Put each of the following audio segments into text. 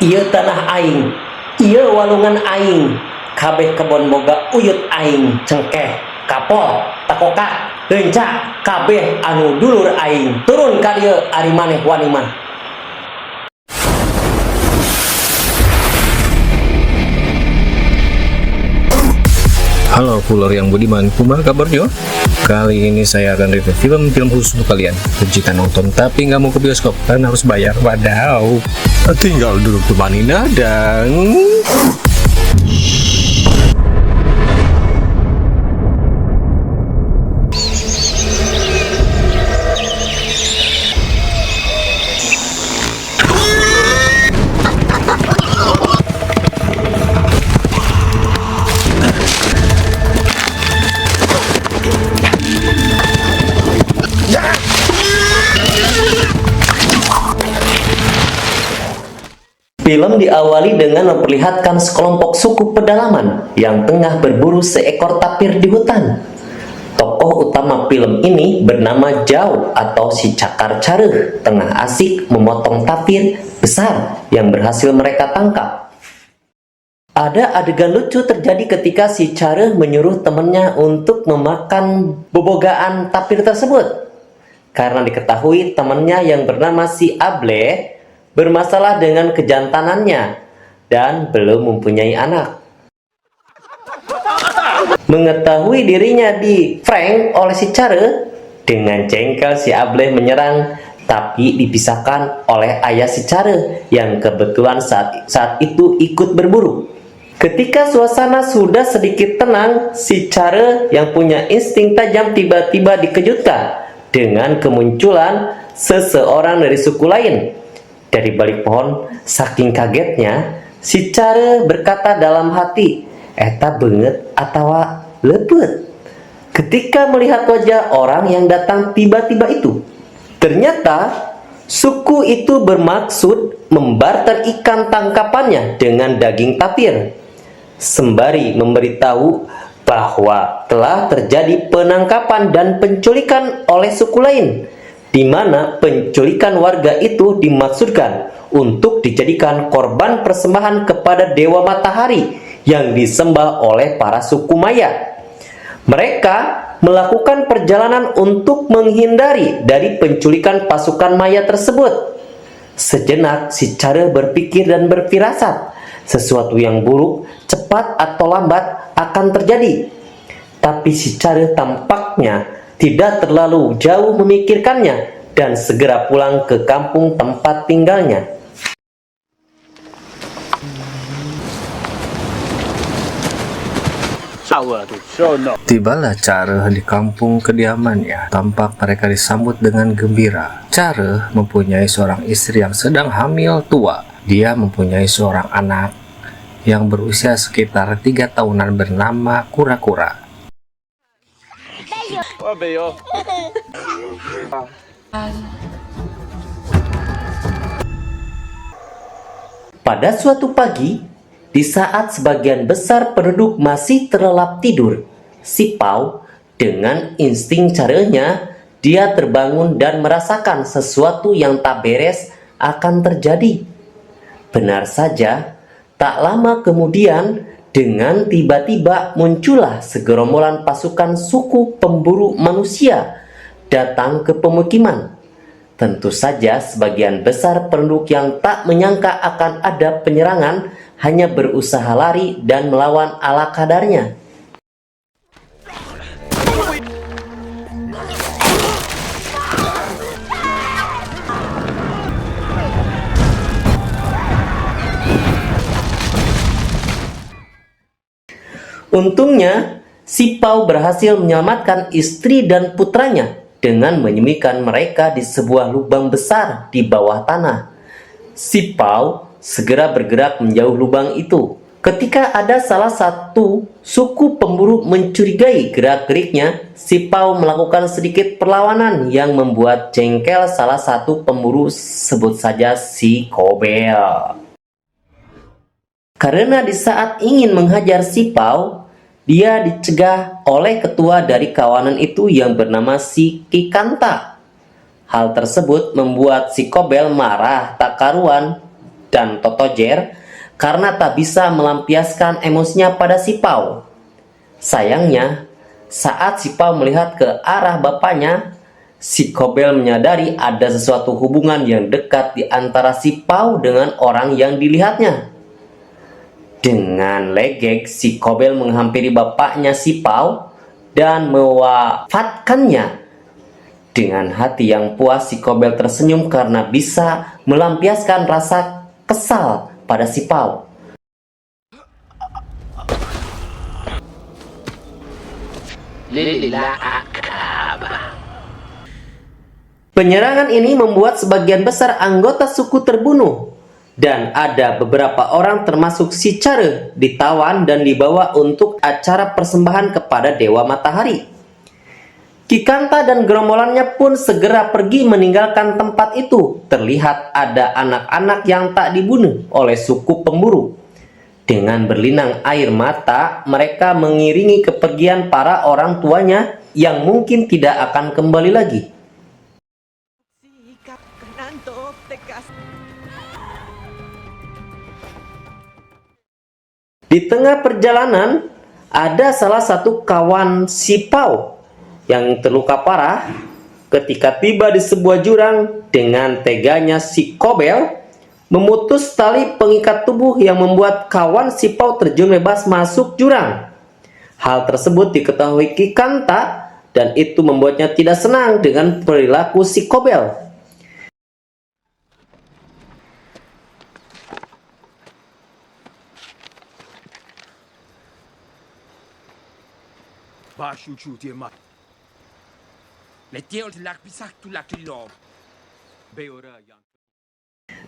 Ieu tanah aing, ieu walungan aing, kabeh kebon boga uyut aing, cengkeh, kapol, takoka, leunca, kabeh anu dulur aing. Turun ka dieu ari maneh wani mah. Halo Fuller yang budiman, kumaha kabarnya? Kali ini saya akan review film-film khusus untuk kalian. Jika nonton tapi nggak mau ke bioskop, kalian harus bayar. Wadaw. Tinggal duduk temani dan... Film diawali dengan memperlihatkan sekelompok suku pedalaman yang tengah berburu seekor tapir di hutan. Tokoh utama film ini bernama Zhao atau si Cakar Careuh tengah asik memotong tapir besar yang berhasil mereka tangkap. Ada adegan lucu terjadi ketika si Careuh menyuruh temannya untuk memakan bobogaan tapir tersebut. Karena diketahui temannya yang bernama si Able bermasalah dengan kejantanannya dan belum mempunyai anak. Mengetahui dirinya di prank oleh si Careuh, dengan jengkel si Able menyerang, tapi dipisahkan oleh ayah si Careuh yang kebetulan saat itu ikut berburu. Ketika suasana sudah sedikit tenang, si Careuh yang punya insting tajam tiba-tiba dikejutkan dengan kemunculan seseorang dari suku lain. Dari balik pohon, saking kagetnya, si Careuh berkata dalam hati, "Eta beungeut atawa leupet?" Ketika melihat wajah orang yang datang tiba-tiba itu, ternyata suku itu bermaksud membarter ikan tangkapannya dengan daging tapir, sembari memberitahu bahwa telah terjadi penangkapan dan penculikan oleh suku lain, di mana penculikan warga itu dimaksudkan untuk dijadikan korban persembahan kepada Dewa Matahari yang disembah oleh para suku Maya. Mereka melakukan perjalanan untuk menghindari dari penculikan pasukan Maya tersebut. Sejenak si Careuh berpikir dan berfirasat, sesuatu yang buruk cepat atau lambat akan terjadi. Tapi si Careuh tampaknya tidak terlalu jauh memikirkannya dan segera pulang ke kampung tempat tinggalnya. Tibalah Careuh di kampung kediamannya. Tampak mereka disambut dengan gembira. Careuh mempunyai seorang istri yang sedang hamil tua. Dia mempunyai seorang anak yang berusia sekitar 3 tahunan bernama Kura-Kura. Pada suatu pagi, di saat sebagian besar penduduk masih terlelap tidur, si Pau dengan insting Careuhnya, dia terbangun dan merasakan sesuatu yang tak beres akan terjadi. Benar saja, tak lama kemudian, dengan tiba-tiba muncullah segerombolan pasukan suku pemburu manusia datang ke pemukiman. Tentu saja sebagian besar penduduk yang tak menyangka akan ada penyerangan hanya berusaha lari dan melawan ala kadarnya. Untungnya, si Pau berhasil menyelamatkan istri dan putranya dengan menyembunyikan mereka di sebuah lubang besar di bawah tanah. Si Pau segera bergerak menjauh lubang itu. Ketika ada salah satu suku pemburu mencurigai gerak-geriknya, si Pau melakukan sedikit perlawanan yang membuat jengkel salah satu pemburu, sebut saja si Kobel. Karena di saat ingin menghajar si Pau, dia dicegah oleh ketua dari kawanan itu yang bernama si Kikanta. Hal tersebut membuat si Kobel marah tak karuan. dan Totojer karena tak bisa melampiaskan emosinya pada si Pau. Sayangnya, saat si Pau melihat ke arah bapaknya, si Kobel menyadari ada sesuatu hubungan yang dekat di antara si Pau dengan orang yang dilihatnya. Dengan legek, si Kobel menghampiri bapaknya si Pau dan mewafatkannya. Dengan hati yang puas, si Kobel tersenyum karena bisa melampiaskan rasa kesal pada si Pau. Penyerangan ini membuat sebagian besar anggota suku terbunuh, dan ada beberapa orang termasuk si Care ditawan dan dibawa untuk acara persembahan kepada Dewa Matahari. Ki Kanta dan gerombolannya pun segera pergi meninggalkan tempat itu. Terlihat ada anak-anak yang tak dibunuh oleh suku pemburu. Dengan berlinang air mata, mereka mengiringi kepergian para orang tuanya yang mungkin tidak akan kembali lagi. Di tengah perjalanan, ada salah satu kawan si Pau yang terluka parah ketika tiba di sebuah jurang. Dengan teganya si Kobel memutus tali pengikat tubuh yang membuat kawan si Pau terjun bebas masuk jurang. Hal tersebut diketahui Ki Kanta dan itu membuatnya tidak senang dengan perilaku si Kobel.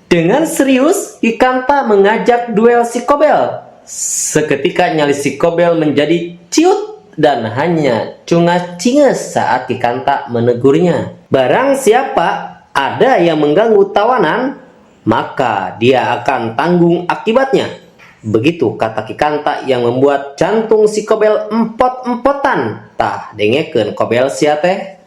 Dengan serius, Ki Kanta mengajak duel si Kobel. Seketika nyali si Kobel menjadi ciut dan hanya cungas-cinges saat Ki Kanta menegurnya. Barang siapa ada yang mengganggu tawanan, maka dia akan tanggung akibatnya. Begitu kata Ki Kanta yang membuat jantung si Kobel empot-empotan. Tah dengekeun Kobel sia teh.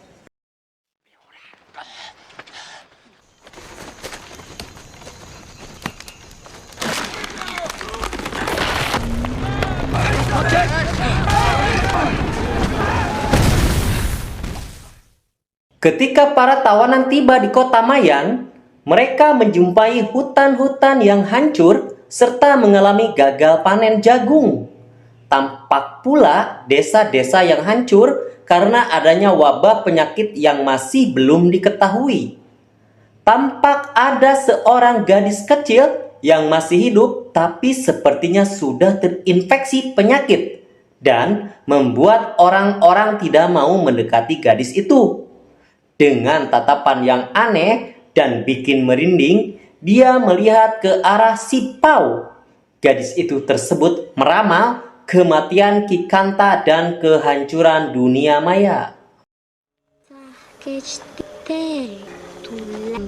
Ketika para tawanan tiba di kota Mayang, mereka menjumpai hutan-hutan yang hancur serta mengalami gagal panen jagung. Tampak pula desa-desa yang hancur karena adanya wabah penyakit yang masih belum diketahui. Tampak ada seorang gadis kecil yang masih hidup tapi sepertinya sudah terinfeksi penyakit dan membuat orang-orang tidak mau mendekati gadis itu. Dengan tatapan yang aneh dan bikin merinding, dia melihat ke arah si Pau. Gadis itu tersebut meramal kematian Ki Kanta dan kehancuran dunia maya. Tulang